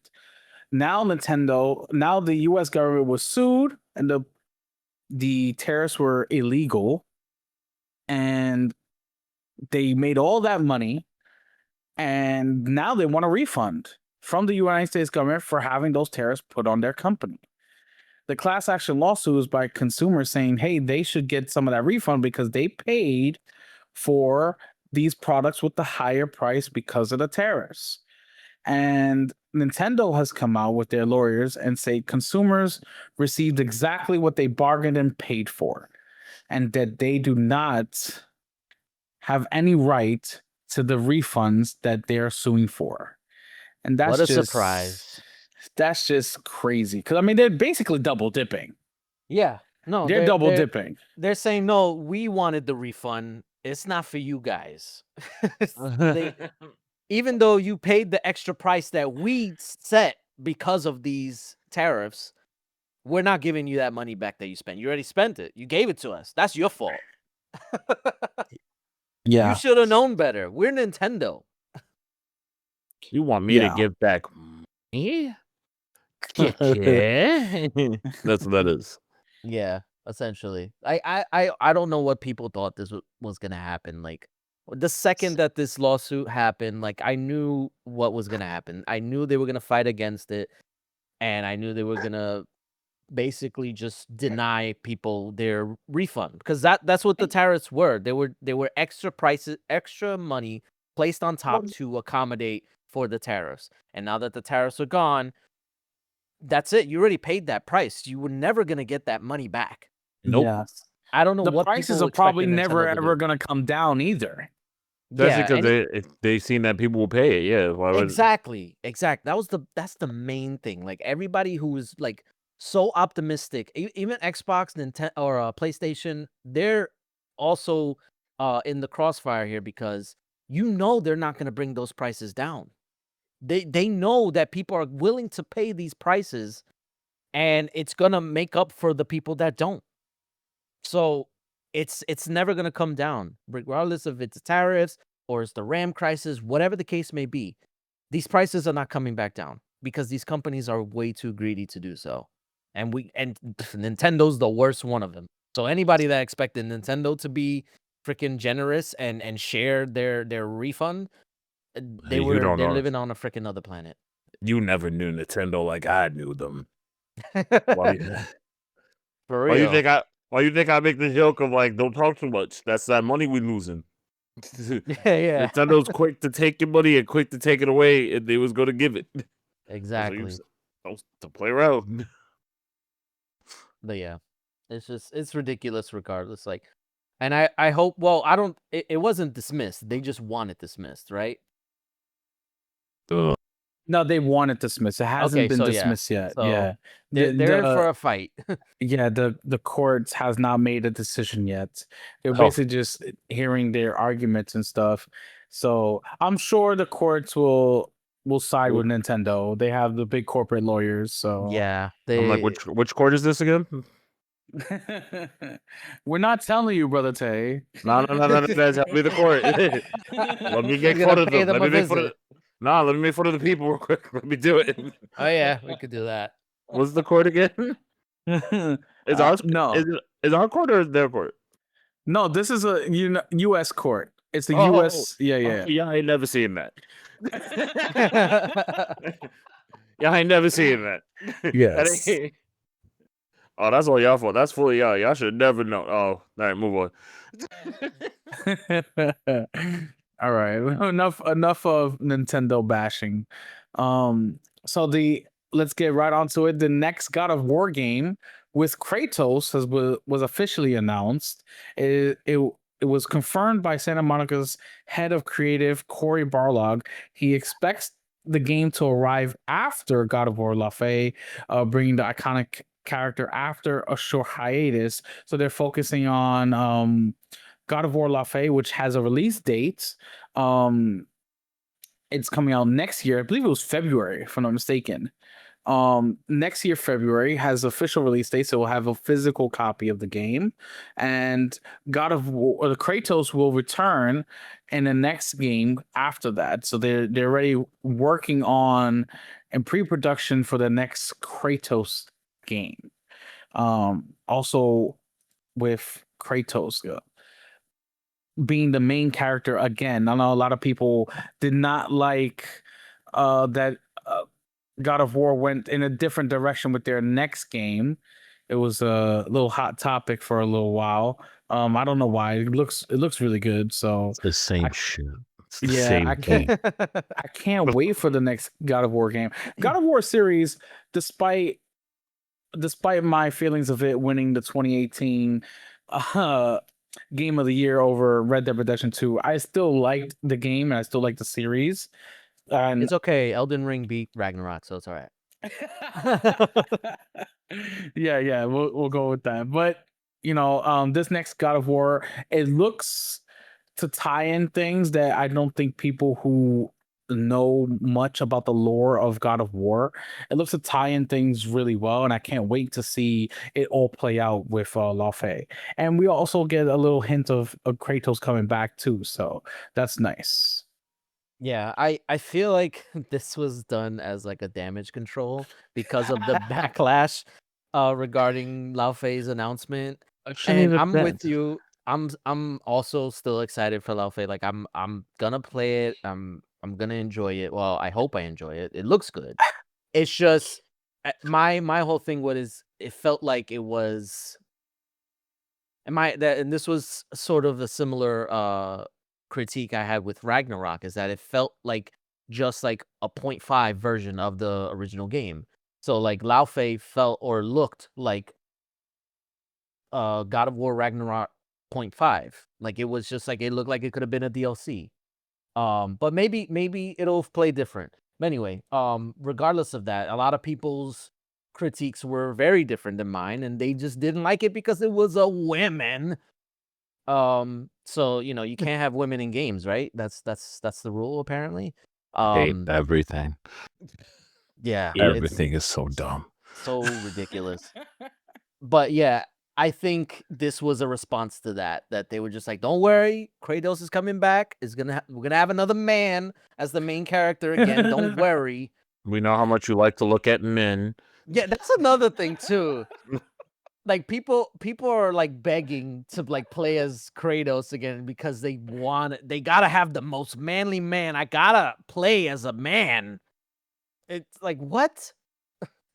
Now the US government was sued, and the tariffs were illegal, and they made all that money, and now they want a refund from the United States government for having those tariffs put on their company. The class action lawsuit is by consumers saying, hey, they should get some of that refund because they paid for these products with the higher price because of the tariffs. And Nintendo has come out with their lawyers and say consumers received exactly what they bargained and paid for, and that they do not have any right to the refunds that they're suing for. And that's What a just surprise. That's just crazy. Because I mean, they're basically double dipping. Yeah. No, They're double dipping. They're saying, no, we wanted the refund. It's not for you guys. Even though you paid the extra price that we set because of these tariffs, we're not giving you that money back that you spent. You already spent it. You gave it to us. That's your fault. Yeah. You should have known better. We're Nintendo. You want me to Yeah. give back money? Yeah. That's what that is. Yeah, essentially. I don't know what people thought this was gonna happen. Like the second that this lawsuit happened, like I knew what was gonna happen. I knew they were gonna fight against it, and I knew they were gonna basically just deny people their refund, because that's what the tariffs were. They were extra prices, extra money placed on top to accommodate for the tariffs. And now that the tariffs are gone, that's it. You already paid that price. You were never gonna get that money back. Nope. Yeah. I don't know The what prices people are probably expected never Nintendo to ever do. going to come down either. Especially Yeah, because they seen that people will pay it. Yeah. Why would exactly. That's the main thing. Like everybody who was like so optimistic, even Xbox, Nintendo, or PlayStation, they're also in the crossfire here, because they're not going to bring those prices down. They know that people are willing to pay these prices, and it's going to make up for the people that don't. So it's never going to come down, regardless of it's tariffs or it's the RAM crisis, whatever the case may be. These prices are not coming back down because these companies are way too greedy to do so. And Nintendo's the worst one of them. So anybody that expected Nintendo to be freaking generous and share their refund, they're know. living on a freaking other planet. You never knew Nintendo like I knew them. For Why you real. think I make the joke of like don't talk too much? That's that money we losing. Yeah. Nintendo's quick to take your money and quick to take it away, and they was going to give it. Exactly. To play around. But yeah, it's ridiculous regardless. Like, and I hope, well, it wasn't dismissed. They just want it dismissed, right? No, they want it dismissed. It hasn't Okay, been so yeah. dismissed yet. So Yeah. they're in for a fight. Yeah, the courts has not made a decision yet. They're Oh. basically just hearing their arguments and stuff. So I'm sure the courts will side with Nintendo. They have the big corporate lawyers. So Yeah, I'm like, which court is this again? we're not telling you, brother Tay. No, guys, help me the court. Let me make He's fun gonna of pay them. them Let a me make fun of. visit. Nah, let me make fun of the people real quick. Let me do it. Oh yeah, we could do that. What's the court again? Is ours no, is our court or is their court? no. This is a U.S. court. It's a Oh, U.S. Yeah. yeah, I ain't never seen that. Yeah, I ain't never seen that. That Yes. ain't- Oh, that's all y'all for. That's fully y'all. Y'all should never know. Oh, all right, move on. All right, enough of Nintendo bashing. So let's get right onto it. The next God of War game with Kratos was officially announced. It was confirmed by Santa Monica's head of creative, Cory Barlog. He expects the game to arrive after God of War La Fey, bringing the iconic character after a short hiatus. So they're focusing on God of War La Fey, which has a release date. It's coming out next year. I believe it was February, if I'm not mistaken. Next year, February has official release date, so we'll have a physical copy of the game. And God of War, or the Kratos will return in the next game after that. So they're already working on in pre-production for the next Kratos game. Also with Kratos being the main character again. I know a lot of people did not like that God of War went in a different direction with their next game. It was a little hot topic for a little while. I don't know why. It looks really good. So It's the same shit. It's the yeah, same I thing. I can't wait for the next God of War game. God of War series, despite my feelings of it winning the 2018 game of the year over Red Dead Redemption 2, I still liked the game and I still like the series. And It's okay. Elden Ring beat Ragnarok, so it's all right. yeah, we'll go with that. But this next God of War, it looks to tie in things that I don't think people who know much about the lore of God of War, it looks to tie in things really well, and I can't wait to see it all play out with La Fey. And we also get a little hint of Kratos coming back too, so that's nice. Yeah, I feel like this was done as like a damage control because of the backlash regarding Lao Fei's announcement. And I'm with you. I'm also still excited for Lao Fei. Like I'm gonna play it. I'm gonna enjoy it. Well, I hope I enjoy it. It looks good. It's just my whole thing it felt like it was and this was sort of a similar critique I had with Ragnarok, is that it felt like just like a 0.5 version of the original game. So like Lao Fei felt or looked like God of War Ragnarok 0.5. Like it was just like it looked like it could have been a DLC. But maybe it'll play different. But anyway, regardless of that, a lot of people's critiques were very different than mine, and they just didn't like it because it was a women. So you can't have women in games, right? That's the rule apparently. Hate everything. Yeah, Everything is so dumb. so ridiculous. But yeah, I think this was a response to that they were just like, don't worry, Kratos is coming back. We're gonna have another man as the main character again. Don't worry. We know how much you like to look at men. Yeah, that's another thing too. Like people are like begging to like play as Kratos again because they gotta have the most manly man. I gotta play as a man. It's like, what?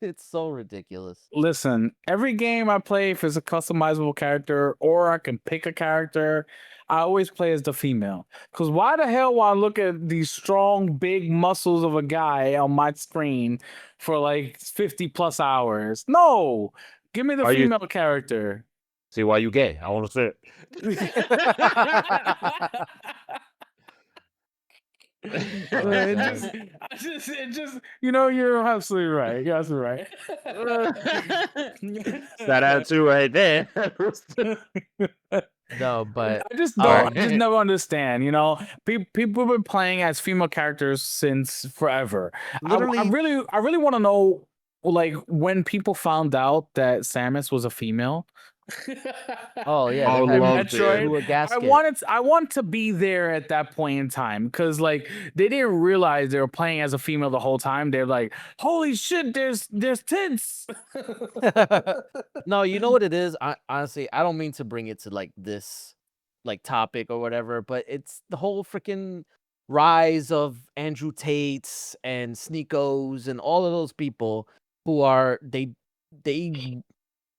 It's so ridiculous. Listen, every game I play, if it's a customizable character or I can pick a character, I always play as the female. Because why the hell will I look at these strong, big muscles of a guy on my screen for like 50 plus hours? No, give me the female character. See why you gay? I want to say it. It just, you're absolutely right. You're absolutely That attitude right there. No, but I just Sorry. don't. I just never understand. People have been playing as female characters since forever. I literally, really want to know, like, when people found out that Samus was a female. oh yeah, I they had loved to it. do a I gasket. I want to be there at that point in time because, like, they didn't realize they were playing as a female the whole time. They're like, "Holy shit, there's tits." No, you know what it is? Honestly, I don't mean to bring it to like this like topic or whatever, but it's the whole freaking rise of Andrew Tates and Sneakos and all of those people who are they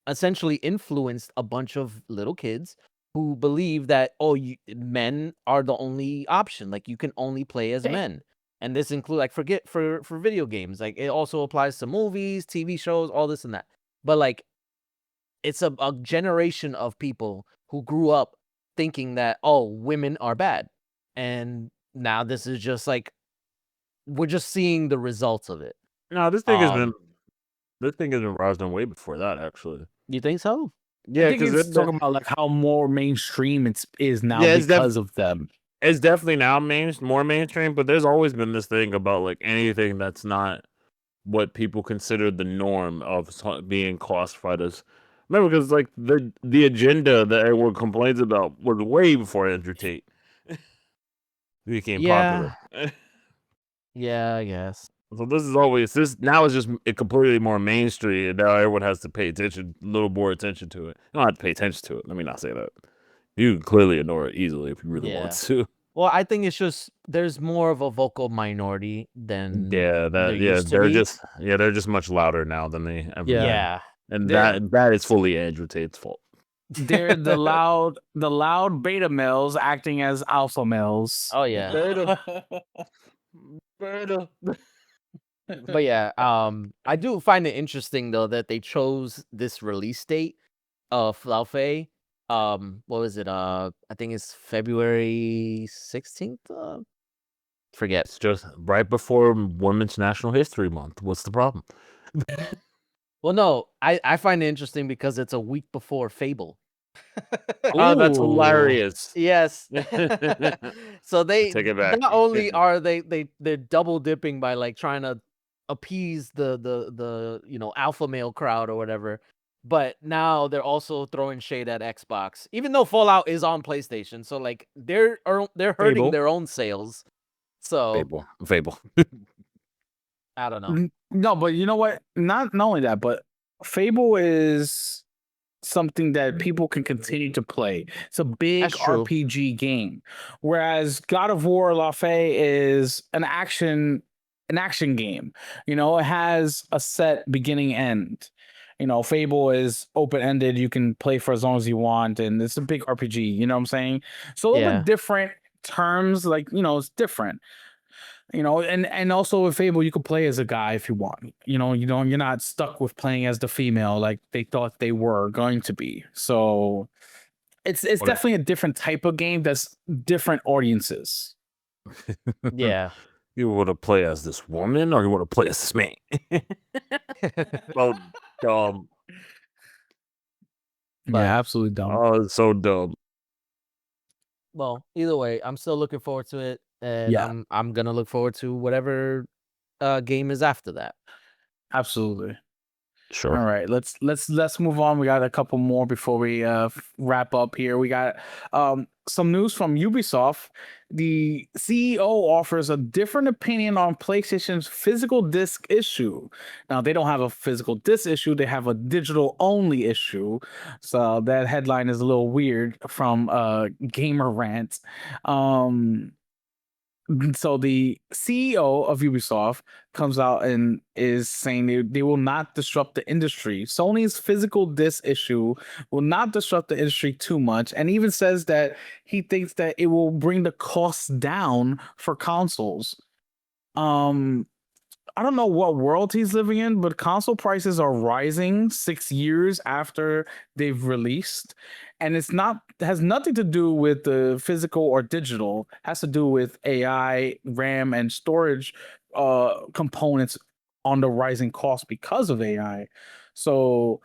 essentially influenced a bunch of little kids who believe that men are the only option, like you can only play as men. And this include like forget for video games, like it also applies to movies, TV shows, all this and that. But like it's a generation of people who grew up thinking that women are bad, and now this is just like we're just seeing the results of it. No, this thing Um, has been rising way before that, actually. you think so? I Yeah, think because it's talking about like how more mainstream is now Yeah, it's because of them. it's definitely now more mainstream, but there's always been this thing about like anything that's not what people consider the norm of being classified as. Remember, because like the agenda that everyone complains about was way before Andrew Tate became Yeah. popular. Yeah, I guess. So this now is just completely more mainstream, and now everyone has to pay attention, a little more attention to it. You don't have to pay attention to it. Let me not say that. You can clearly ignore it easily if you really want to. Well, I think it's just there's more of a vocal minority than there used to be. They're just much louder now than they ever been. Yeah. And They're- that is fully Andrew Tate's fault. They're the loud beta males acting as alpha males. Oh yeah. Beta. But yeah, I do find it interesting though that they chose this release date of Laufe. What was it? I think it's February 16th. Forget. It's just right before Women's National History Month. What's the problem? Well, no, I find it interesting because it's a week before Fable. Oh, that's Ooh. hilarious. Yes. So they Take it back. not only are they're double dipping by like trying to appease the alpha male crowd or whatever, but now they're also throwing shade at Xbox, even though Fallout is on PlayStation. So like they're hurting Fable. their own sales. So Fable. I don't know. No, but you know what? Not only that, but Fable is something that people can continue to play. It's a big That's true. RPG game, whereas God of War La Fe is an action game. It has a set beginning end. Fable is open ended. You can play for as long as you want, and it's a big RPG. You know what I'm saying? So a little bit different terms, like it's different. And also with Fable, you could play as a guy if you want. You're not stuck with playing as the female like they thought they were going to be. So it's definitely a different type of game that's different audiences. Yeah. You want to play as this woman or you want to play as this man? Well, dumb. Yeah, absolutely dumb. Oh, it's so dumb. Well, either way, I'm still looking forward to it, and Yeah. I'm gonna look forward to whatever game is after that. Absolutely. Sure. All right, let's move on. We got a couple more before we wrap up here. We got some news from Ubisoft. The CEO offers a different opinion on PlayStation's physical disc issue. Now, they don't have a physical disc issue, they have a digital only issue. So that headline is a little weird from Gamer Rant. So the CEO of Ubisoft comes out and is saying they will not disrupt the industry. Sony's physical disc issue will not disrupt the industry too much, and even says that he thinks that it will bring the costs down for consoles. I don't know what world he's living in, but console prices are rising 6 years after they've released. And it has nothing to do with the physical or digital. It has to do with AI, RAM, and storage components on the rising cost because of AI. So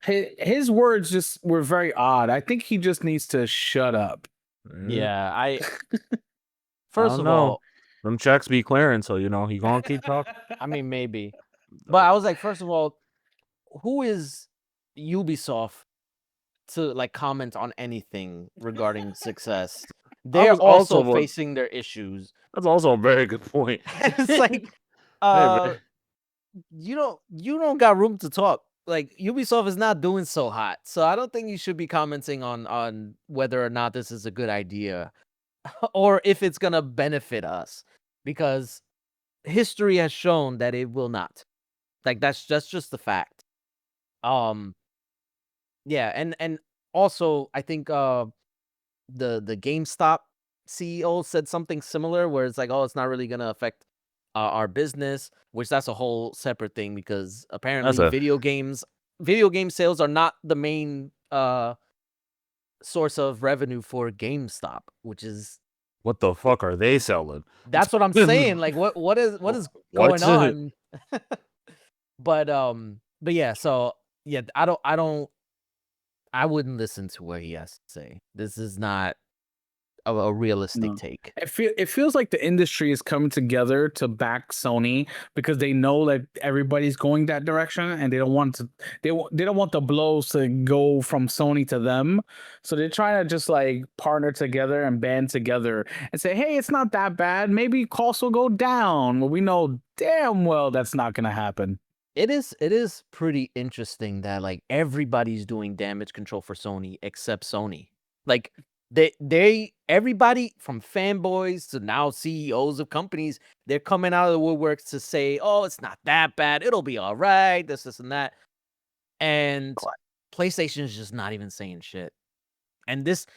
his words just were very odd. I think he just needs to shut up. Yeah, I first don't of know. all, Them checks be clearing, so he gonna keep talking. I mean maybe. But I was like, first of all, who is Ubisoft to like comment on anything regarding success? They're was also also what- facing their issues. That's also a very good point. It's like man. you don't got room to talk. Like Ubisoft is not doing so hot. So I don't think you should be commenting on whether or not this is a good idea or if it's going to benefit us, because history has shown that it will not. Like that's just the fact. Yeah, and also I think the GameStop CEO said something similar where it's like, oh, it's not really gonna affect our business, which that's a whole separate thing because apparently video game sales are not the main source of revenue for GameStop, which is What the fuck are they selling? that's what I'm saying. Like what is going on? But yeah, so yeah, I wouldn't listen to what he has to say. This is not a realistic take. It feels like the industry is coming together to back Sony because they know that everybody's going that direction and they don't want the blows to go from Sony to them. So they're trying to just like partner together and band together and say, hey, it's not that bad. Maybe costs will go down. Well, we know damn well that's not going to happen. It is pretty interesting that like everybody's doing damage control for Sony except Sony. Like everybody from fanboys to now CEOs of companies, they're coming out of the woodworks to say, "Oh, it's not that bad. It'll be all right. This and that." And PlayStation is just not even saying shit. And this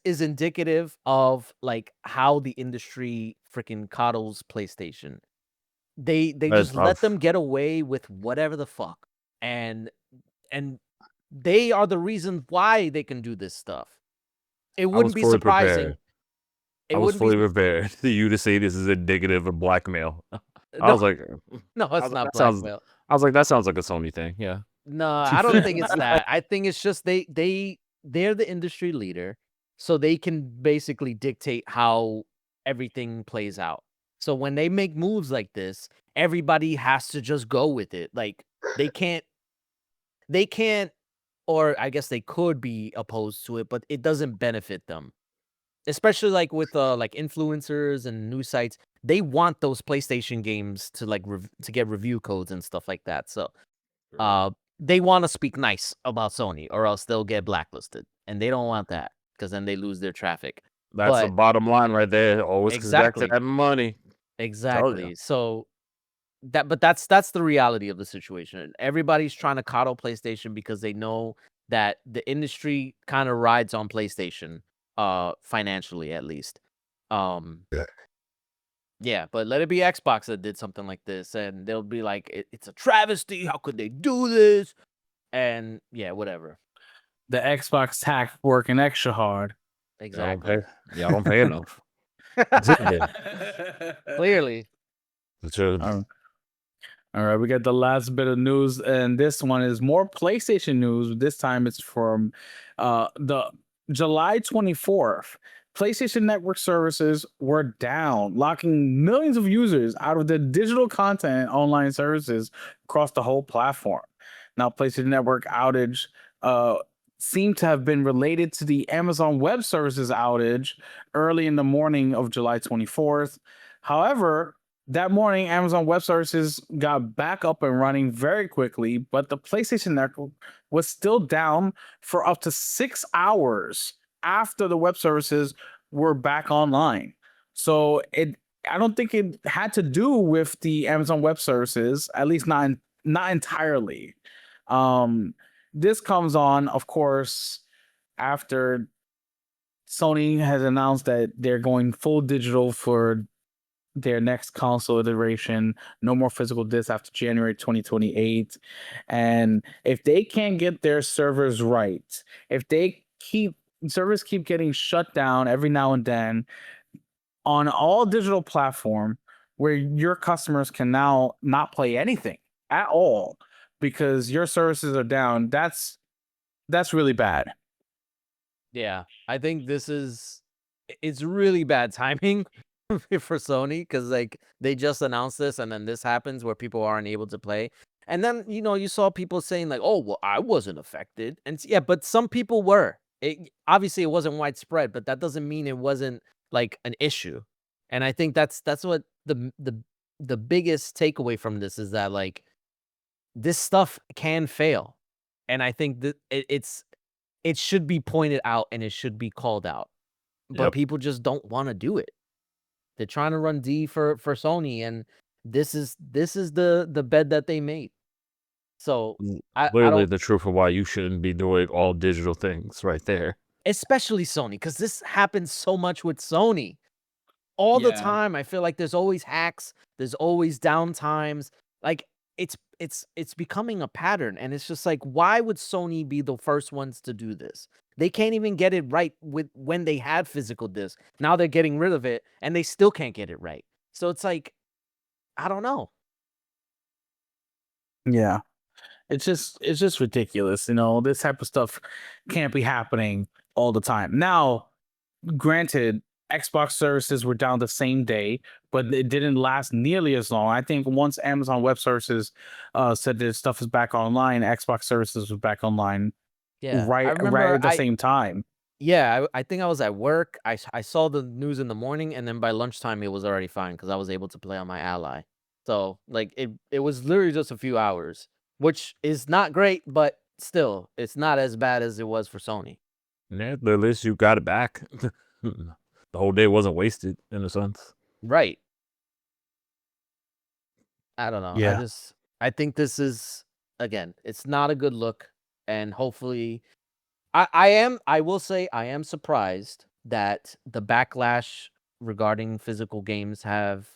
is indicative of like how the industry freaking coddles PlayStation. They just let them get away with whatever the fuck. And they are the reason why they can do this stuff. It wouldn't be surprising. I was fully prepared for you to say this is indicative of blackmail. I was like, no, it's not blackmail. I was like, that sounds like a Sony thing. Yeah. No, I don't think it's that. I think it's just they're the industry leader, so they can basically dictate how everything plays out. So when they make moves like this, everybody has to just go with it. Like they can't, or I guess they could be opposed to it, but it doesn't benefit them. Especially like with like influencers and news sites, they want those PlayStation games to like to get review codes and stuff like that. So, they want to speak nice about Sony, or else they'll get blacklisted, and they don't want that because then they lose their traffic. That's the bottom line right there. Always back to that money. Exactly. So that's the reality of the situation. Everybody's trying to coddle PlayStation because they know that the industry kind of rides on PlayStation, financially at least. Yeah, but let it be Xbox that did something like this, and they'll be like, it's a travesty. How could they do this? And yeah, whatever. The Xbox tax working extra hard. Exactly. Y'all don't pay enough. Clearly. All right, we got the last bit of news, and this one is more PlayStation news. This time it's from the July 24th. PlayStation Network services were down, locking millions of users out of the digital content and online services across the whole platform. Now, PlayStation Network outage seemed to have been related to the Amazon Web Services outage early in the morning of July 24th. However, that morning, Amazon Web Services got back up and running very quickly, but the PlayStation Network was still down for up to 6 hours after the web services were back online. So I don't think it had to do with the Amazon Web Services, at least not entirely. This comes on, of course, after Sony has announced that they're going full digital for their next console iteration. No more physical discs after January 2028. And if they can't get their servers right, if they servers keep getting shut down every now and then on all digital platform where your customers can now not play anything at all because your services are down, that's really bad. Yeah, I think it's really bad timing for Sony because like they just announced this and then this happens where people aren't able to play. And then you saw people saying like, "Oh, well, I wasn't affected." And yeah, but some people were. Obviously it wasn't widespread, but that doesn't mean it wasn't like an issue. And I think that's what the biggest takeaway from this is that like this stuff can fail. And I think that it should be pointed out and it should be called out. But Yep. people just don't want to do it. They're trying to run D for Sony, and this is the bed that they made. So I Literally don't, the truth of why you shouldn't be doing all digital things right there. especially Sony, because this happens so much with Sony all the Yeah. time. I feel like there's always hacks, there's always downtimes. Like it's becoming a pattern, and it's just like, why would Sony be the first ones to do this? They can't even get it right with when they had physical discs. Now they're getting rid of it, and they still can't get it right. So it's like, I don't know. Yeah. It's just ridiculous. This type of stuff can't be happening all the time. Now, granted, Xbox services were down the same day, but it didn't last nearly as long. I think once Amazon Web Services said their stuff is back online, Xbox services was back online Yeah, I right remember at the same time. Yeah, I think I was at work. I saw the news in the morning, and then by lunchtime it was already fine because I was able to play on my Ally. So like it was literally just a few hours, which is not great, but still, it's not as bad as it was for Sony. Yeah, at least you got it back. The whole day wasn't wasted in a sense. Right. I don't know. Yeah. I think this is, again, it's not a good look, and hopefully I will say I am surprised that the backlash regarding physical games have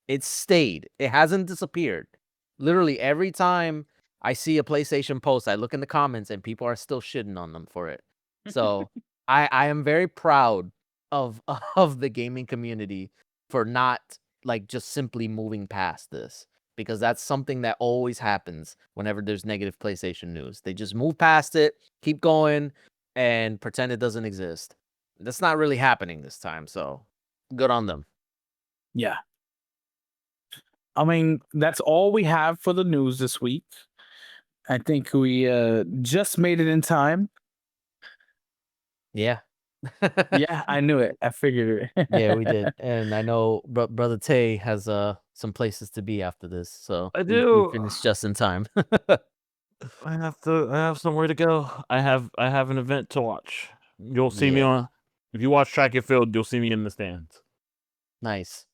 it's stayed. It hasn't disappeared. Literally every time I see a PlayStation post, I look in the comments and people are still shitting on them for it. So I am very proud of of the gaming community for not like just simply moving past this, because that's something that always happens whenever there's negative PlayStation news. They just move past it, keep going, and pretend it doesn't exist. That's not really happening this time, so good on them. Yeah. I mean, that's all we have for the news this week. I think we just made it in time. Yeah. Yeah, I knew it. I figured it. Yeah, we did. And I know Brother Tay has some places to be after this, so I we do. finished just in time. I have somewhere to go. I have an event to watch. You'll see me Yeah. if you watch track and field, you'll see me in the stands. Nice.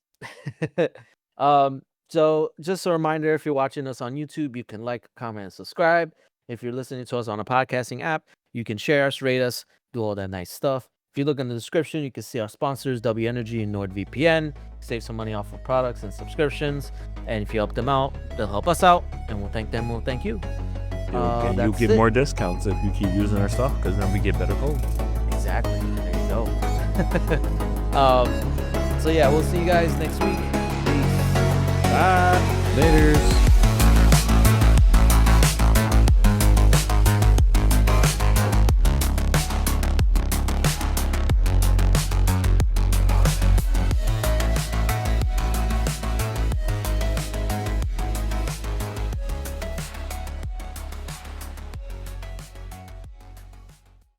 So just a reminder, if you're watching us on YouTube, you can like, comment, and subscribe. If you're listening to us on a podcasting app, you can share us, rate us, do all that nice stuff. If you look in the description, you can see our sponsors, W Energy and NordVPN. Save some money off of products and subscriptions. And if you help them out, they'll help us out, and we'll thank them. We'll thank you. You'll That's get it. more discounts if you keep using our stuff, because then we get better codes. Exactly. There you go. So yeah, we'll see you guys next week. Peace. Bye. Laters.